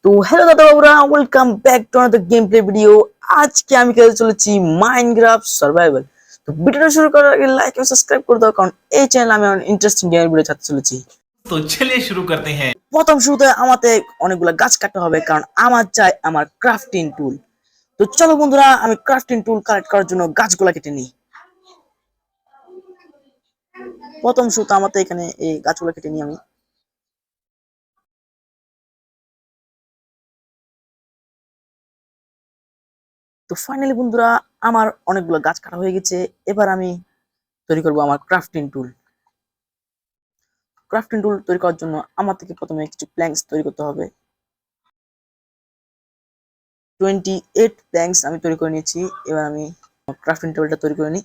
তো হ্যালো দাদা বাবুরা, welcome back to another game play video. আজকে আমি খেলতে চলেছি মাইনক্রাফট সার্ভাইভাল। তো ভিডিওটা শুরু করার আগে লাইক এবং সাবস্ক্রাইব করে দাও, কারণ এই চ্যানেলে আমি ইন্টারেস্টিং গেমের ভিডিও ছাড়তে চলেছি। तो चलिए शुरू करते हैं। প্রথম শুরুতে আমাদের অনেকগুলো গাছ কাটতে হবে, কারণ আমার চাই আমার ক্রাফটিং টুল। তো চলো বন্ধুরা, আমি ক্রাফটিং টুল কালেক্ট করার জন্য গাছগুলা কেটে নিই। প্রথম শুরুতে আমাদের এখানে এই গাছগুলো কেটে নিই আমি। তো ফাইনালি বন্ধুরা, আমার অনেকগুলো গাছ কাটা হয়ে গেছে। এবার আমি তৈরি করবো আমার ক্রাফটিং টুল। ক্রাফটিং টুল তৈরি করার জন্য আমার থেকে প্রথমে কিছু প্ল্যাঙ্কস তৈরি করতে হবে। 28 প্ল্যাঙ্কস আমি তৈরি করে নিয়েছি। এবার আমি ক্রাফটিং টেবিলটা তৈরি করে নিই।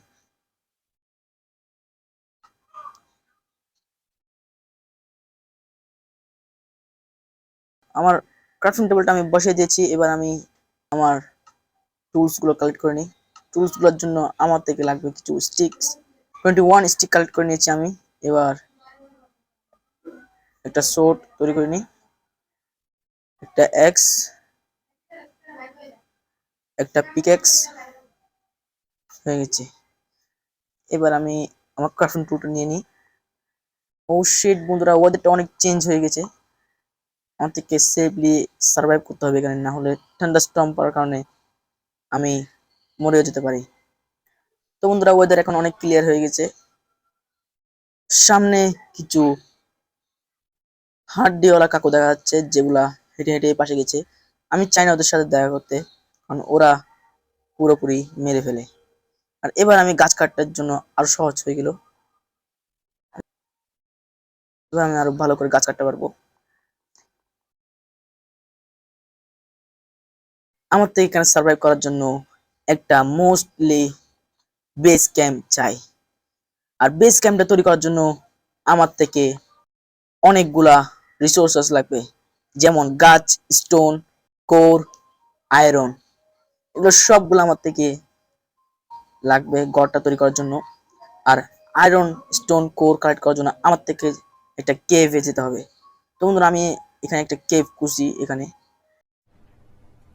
আমার ক্রাফটিং টেবিলটা আমি বসিয়ে দিয়েছি। এবার আমি আমার টুলস গুলো কালেক্ট করে নিই। টুলস গুলোর জন্য আমার থেকে লাগবে কিছু স্টিকস। 21 স্টিক কালেক্ট করে নিয়েছি আমি। এবার একটা সোর্ড তৈরি করে নিই, একটা এক্স, একটা পিকেক্স হয়ে গেছে। এবার আমি আমার ক্রাফটিং টুলটা নিয়ে নিই। ও শিট বন্ধুরা, ওয়েদারটা অনেক চেঞ্জ হয়ে গেছে। আমাদেরকে সেফলি সার্ভাইভ করতে হবে এখানে, না হলে থান্ডারস্টর্ম পড়ার কারণে আমি মরেও যেতে পারি। তো বন্ধুরা, ওয়েদার এখন অনেক ক্লিয়ার হয়ে গেছে। সামনে কিছু হাড্ডিওয়ালা কাকু দেখা যাচ্ছে, যেগুলা হেঁটে হেঁটে পাশে গেছে। আমি চাই না ওদের সাথে দেখা করতে, কারণ ওরা পুরোপুরি মেরে ফেলে। আর এবার আমি গাছ কাটার জন্য আরো সহজ হয়ে গেল। এবার আমি আরো ভালো করে গাছ কাটতে পারবো। আমার তো এখানে সার্ভাইভ করার জন্য একটা মোস্টলি বেস ক্যাম্প চাই। আর বেস ক্যাম্পটা তৈরি করার জন্য আমার থেকে অনেকগুলা রিসোর্সেস লাগবে, যেমন গাছ, স্টোন, কোর, আয়রন। এগুলো সবগুলো আমার থেকে লাগবে ঘরটা তৈরি করার জন্য। আর আয়রন, স্টোন, কোর কালেক্ট করার জন্য আমার থেকে একটা কেভে যেতে হবে। তো বন্ধুরা, আমি এখানে একটা কেভ খুঁজছি। এখানে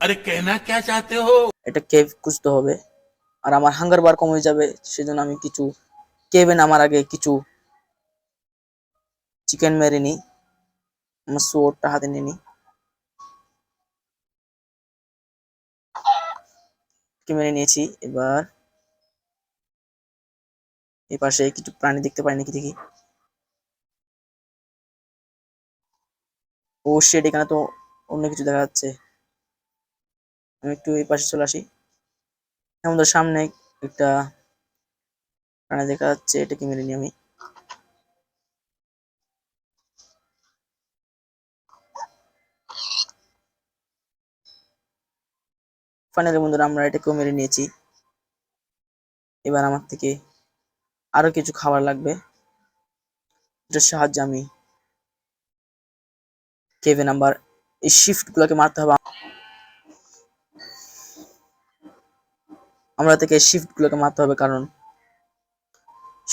अरे कहना क्या चाहते हो? একটা কেভ খুঁজতে হবে। আর আমার হাঙ্গার বার কমে যাবে, সেজন্য আমি কিছু কেভে নামার আগে কিছু চিকেন মেরে নিই। আমার সোয়ারটা হাতে নিয়ে নিই, মেরে নিয়েছি। এবার এই পাশে কিছু প্রাণী দেখতে পাই নাকি দেখি। ও শেড, এখানে তো অন্য কিছু দেখা যাচ্ছে। আমি একটু এই পাশে চলে আসি। আমাদের সামনে একটা প্রাণী দেখা যাচ্ছে, এটাকে মেরে নিই আমি। ফাইনালি বন্ধুরা, আমরা এটাকেও মেরে নিয়েছি। এবার আমার থেকে আরো কিছু খাবার লাগবে, এটার সাহায্যে আমি কেভে নাম্বার এই শিফট গুলোকে মারতে হবে। আমরা থেকে শিফট গুলোকে মারতে হবে, কারণ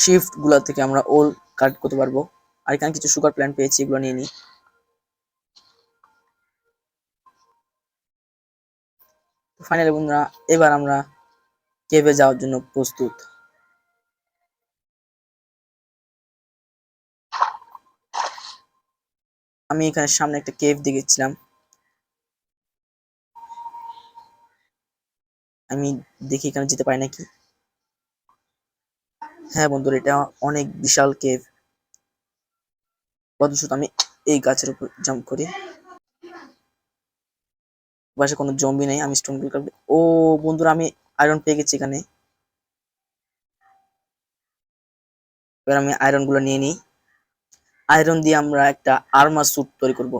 শিফট গুলা থেকে আমরা ওল কালেক্ট করতে পারবো। আর এখানে কিছু সুগার প্ল্যান্ট পেয়েছি, এগুলো নিয়ে নিই। ফাইনালি বন্ধুরা, এবার আমরা কেভে যাওয়ার জন্য প্রস্তুত। আমি এখানে সামনে একটা কেভ দেখেছিলাম, আমি দেখি এখানে যেতে পারি নাকি। হ্যাঁ বন্ধুরা, এটা অনেক বিশাল কেভ। বন্ধু, আমি এই গাছের উপর জাম্প করি। পাশে কোনো জম্বি নেই, আমি স্টোন গুলো। ও বন্ধুরা, আমি আয়রন পেয়ে গেছি এখানে। এবার আমি আয়রন গুলো নিয়ে নিই। আয়রন দিয়ে আমরা একটা আর্মার স্যুট তৈরি করব।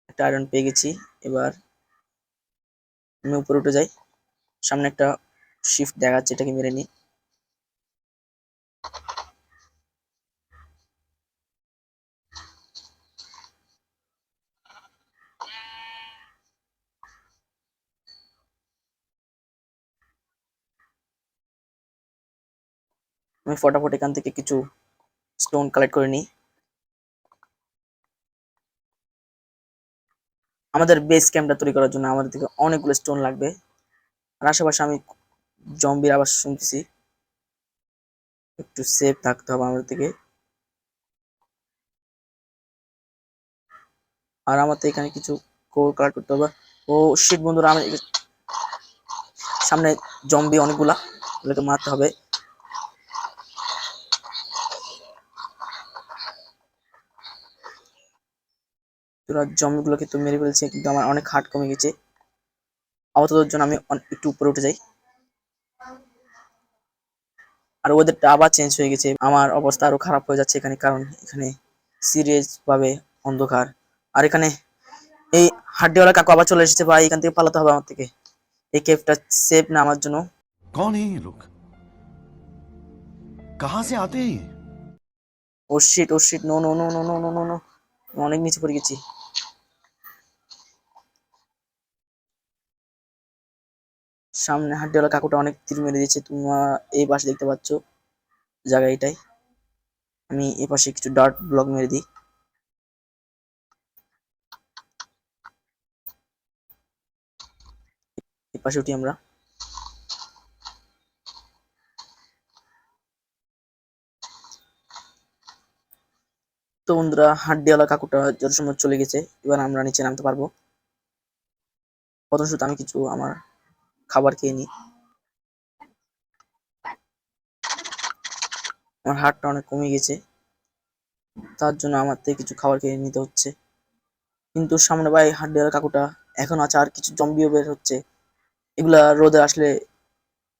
একটা আয়রন পেয়ে গেছি। এবার আমি উপরে উঠে যাই। সামনে একটা শিফট দেখা যাচ্ছে, এটাকে মেরে নিই। আমি ফটাফট এখান থেকে কিছু স্টোন কালেক্ট করে নিই। আমাদের বেস ক্যাম্পটা তৈরি করার জন্য আমাদের থেকে অনেকগুলো স্টোন লাগবে। আর আশেপাশে আমি জম্বির আওয়াজ শুনতেছি, একটু সেফ থাকতে হবে আমাদের থেকে। আর আমার তো এখানে কিছু কোর কালেক্ট করতে হবে। ও শিট বন্ধুরা, আমি সামনে জম্বি অনেকগুলা, ওগুলোকে মারতে হবে। তোরা জম্বিগুলোকে তো মেরে ফেলছে, কিন্তু আমার অনেক হার্ট কমে গেছে। আপাতত জন্য আমি একটু উপরে উঠে যাই। আর ওদেরটা আবার চেঞ্জ হয়ে গেছে, আমার অবস্থা আরো খারাপ হয়ে যাচ্ছে এখানে, কারণ এখানে সিরিয়াস ভাবে অন্ধকার। আর এখানে এই হাড্ডিওয়ালা কাকু আবার চলে এসেছে ভাই, এখান থেকে পালাতে হবে আমার থেকে। এই কেভটা সেফ না আমার জন্য। कौन है ये लोग? कहां से आते हैं ये? Oh shit, oh shit, no no no no no no no no, অনেক নিচে পড়ে গেছি। সামনে হাড্ডিওয়ালা কাকুটা অনেক তীর মেরে দিয়েছে, তোমরা এই পাশে দেখতে পাচ্ছ জায়গা এটাই। আমি এই পাশে কিছু ডার্ট ব্লক মেরে দিই। এই পাশে উঠি আমরা। তো বন্ধুরা, হাড্ডিওয়ালা কাকুটা যত সময় চলে গেছে, এবার আমরা নিচে নামতে পারবো। প্রথম শুরুতে আমি কিছু আমার খাবার খেয়ে নিই, আমার হাড়টা অনেক কমে গেছে, তার জন্য আমার থেকে কিছু খাবার খেয়ে নিতে হচ্ছে। কিন্তু সামনে ভাই হাড্ডিওয়ালা কাকুটা এখন আছে, আর কিছু জম্বিও বের হচ্ছে। এগুলা রোদে আসলে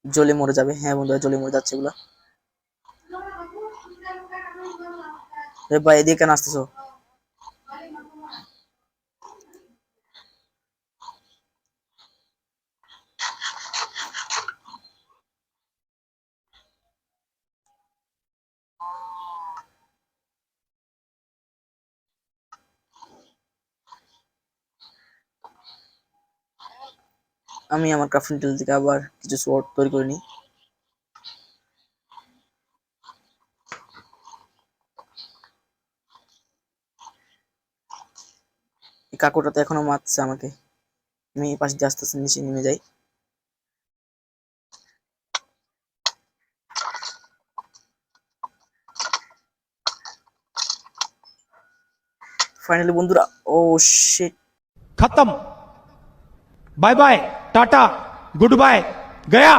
জ্বলে মরে যাবে। হ্যাঁ বন্ধুরা, জ্বলে মরে যাচ্ছে এগুলা। রে ভাই, এদিকে কেন আসতেছো? আমি আমার ক্রাফটিং টেবিল থেকে আবার কিছু সোয়ার্ড তৈরি করে নিই। এই কাকুটা তো এখনো মারছে আমাকে। আমি এই পাশ দিয়ে আস্তে আস্তে নিচে নেমে যাই। ফাইনালি বন্ধুরা, ও শিট, खत्म। Bye bye, tata, goodbye, गया।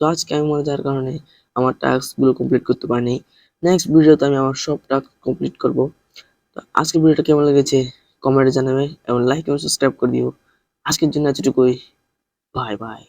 তো আজকে আমি মরে যাওয়ার কারণে আমার টাস্ক গুলো কমপ্লিট করতে পারিনি। নেক্সট ভিডিওতে আমি আমার সব টাস্ক কমপ্লিট করব। তো আজকের ভিডিওটা কেমন লেগেছে কমেন্টে জানাবে, এবং লাইক এবং সাবস্ক্রাইব করে দিও। আজকের জন্য এতটুকুই। Bye bye.